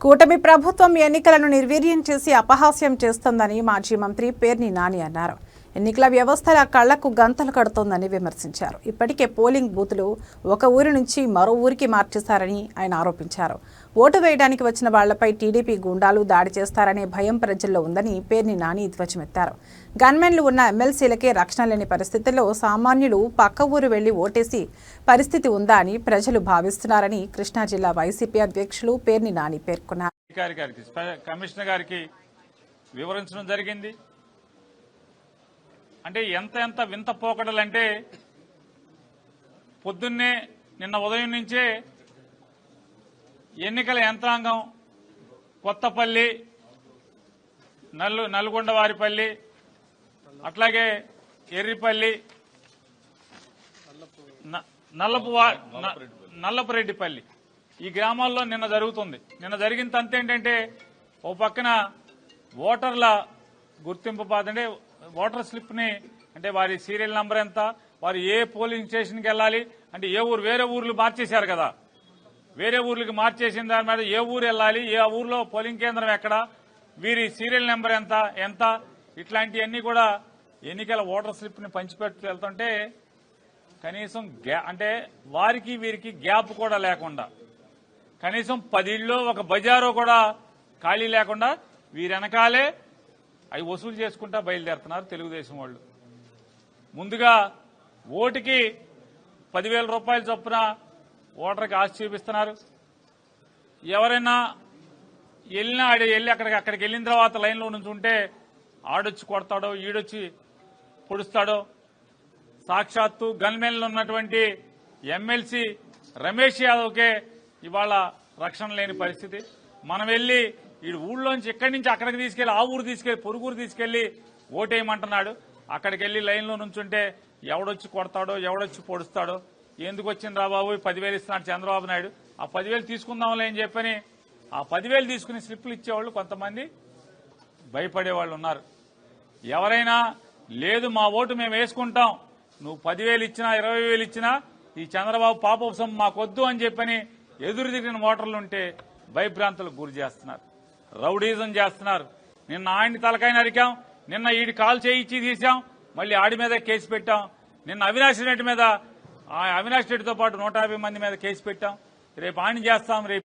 కూటమి ప్రభుత్వం ఎన్నికలను నిర్వీర్యం చేసి అపహాస్యం చేస్తోందని మాజీ మంత్రి పేర్ని నాని అన్నారు. ఎన్నికల వ్యవస్థల కళ్లకు గంతలు కడుతోందని విమర్శించారు. ఇప్పటికే పోలింగ్ బూతులు ఒక ఊరి నుంచి మరో ఊరికి మార్చేశారని ఆయన ఆరోపించారు. ఓటు వేయడానికి వచ్చిన వాళ్లపై టీడీపీ గుండాలు దాడి చేస్తారనే భయం ప్రజల్లో ఉందని పేర్ని నాని ధ్వజమెత్తారు. గన్మెన్లు ఉన్న ఎమ్మెల్సీలకే రక్షణ లేని పరిస్థితుల్లో సామాన్యులు పక్క ఊరు వెళ్లి ఓటేసి పరిస్థితి ఉందా అని ప్రజలు భావిస్తున్నారని కృష్ణా జిల్లా వైసీపీ అధ్యక్షులు పేర్ని నాని పేర్కొన్నారు. కమిషనర్ గారికి వివరించడం జరిగింది. అంటే ఎంత వింత పోకడలంటే పొద్దున్నే నిన్న ఉదయం నుంచే ఎన్నికల యంత్రాంగం కొత్తపల్లి, నల్గొండవారిపల్లి, అట్లాగే ఎర్రిపల్లి, నల్లపురెడ్డిపల్లి ఈ గ్రామాల్లో నిన్న జరుగుతుంది. నిన్న జరిగిన తంత ఏంటంటే ఓ పక్కన ఓటర్ల గుర్తింపు అంటే ఓటర్ స్లిప్ ని అంటే వారి సీరియల్ నంబర్ ఎంత, వారు ఏ పోలింగ్ స్టేషన్కి వెళ్ళాలి అంటే ఏ ఊరు వేరే ఊర్లు మార్చేశారు కదా, వేరే ఊర్లకి మార్చేసిన దాని మీద ఏ ఊరు వెళ్ళాలి, ఏ ఊర్లో పోలింగ్ కేంద్రం ఎక్కడ, వీరి సీరియల్ నెంబర్ ఎంత ఇట్లాంటివన్నీ కూడా ఎన్నికల ఓటర్ స్లిప్ ని పంచిపెట్టు వెళ్తుంటే కనీసం అంటే వారికి వీరికి గ్యాప్ కూడా లేకుండా కనీసం 10 ఇళ్ళు ఒక బజారు కూడా ఖాళీ లేకుండా వీరి వెనకాలే అవి వసూలు చేసుకుంటా బయలుదేరుతున్నారు తెలుగుదేశం వాళ్ళు. ముందుగా ఓటుకి 10,000 రూపాయల చొప్పున ఓటర్కి ఆశ చూపిస్తున్నారు. ఎవరైనా వెళ్ళినా వెళ్ళి అక్కడికి వెళ్ళిన తర్వాత లైన్లో నుంచి ఉంటే ఆడొచ్చి కొడతాడో ఈడొచ్చి పొడుస్తాడో. సాక్షాత్తు గన్మెన్లు ఉన్నటువంటి ఎమ్మెల్సీ రమేష్ యాదవ్కే ఇవాళ రక్షణ లేని పరిస్థితి. మనం వెళ్ళి ఈ ఊళ్ళోంచి ఇక్కడి నుంచి అక్కడికి తీసుకెళ్లి ఆ ఊరు తీసుకెళ్లి పొరుగురు తీసుకెళ్లి ఓటేయమంటున్నాడు. అక్కడికి వెళ్లి లైన్లో నుంచుంటే ఎవడొచ్చి కొడతాడో ఎవడొచ్చి పొడుస్తాడో. ఎందుకు వచ్చింది రా బాబు 10,000 ఇస్తున్నాడు చంద్రబాబు నాయుడు, ఆ 10,000 తీసుకుందాంలే అని చెప్పని ఆ 10,000 తీసుకుని స్లిప్లు ఇచ్చేవాళ్ళు కొంతమంది భయపడేవాళ్ళు ఉన్నారు. ఎవరైనా లేదు మా ఓటు మేము వేసుకుంటాం, నువ్వు 10,000 ఇచ్చినా 20,000 ఇచ్చినా ఈ చంద్రబాబు పాపం మాకొద్దు అని చెప్పని ఎదురు తిరిగిన ఓటర్లు ఉంటే భయభ్రాంతులకు గురి చేస్తున్నారు, రౌడీజం చేస్తున్నారు. నిన్న ఆయన్ని తలకాయ నరికాం, నిన్న ఈడి కాల్ చేయించి తీసాం, మళ్ళీ ఆడి మీద కేసు పెట్టాం. నిన్న అవినాష్ రెడ్డి మీద అవినాష్ రెడ్డితో పాటు 150 మంది మీద కేసు పెట్టాం. రేపు ఆయన చేస్తాం. రేపు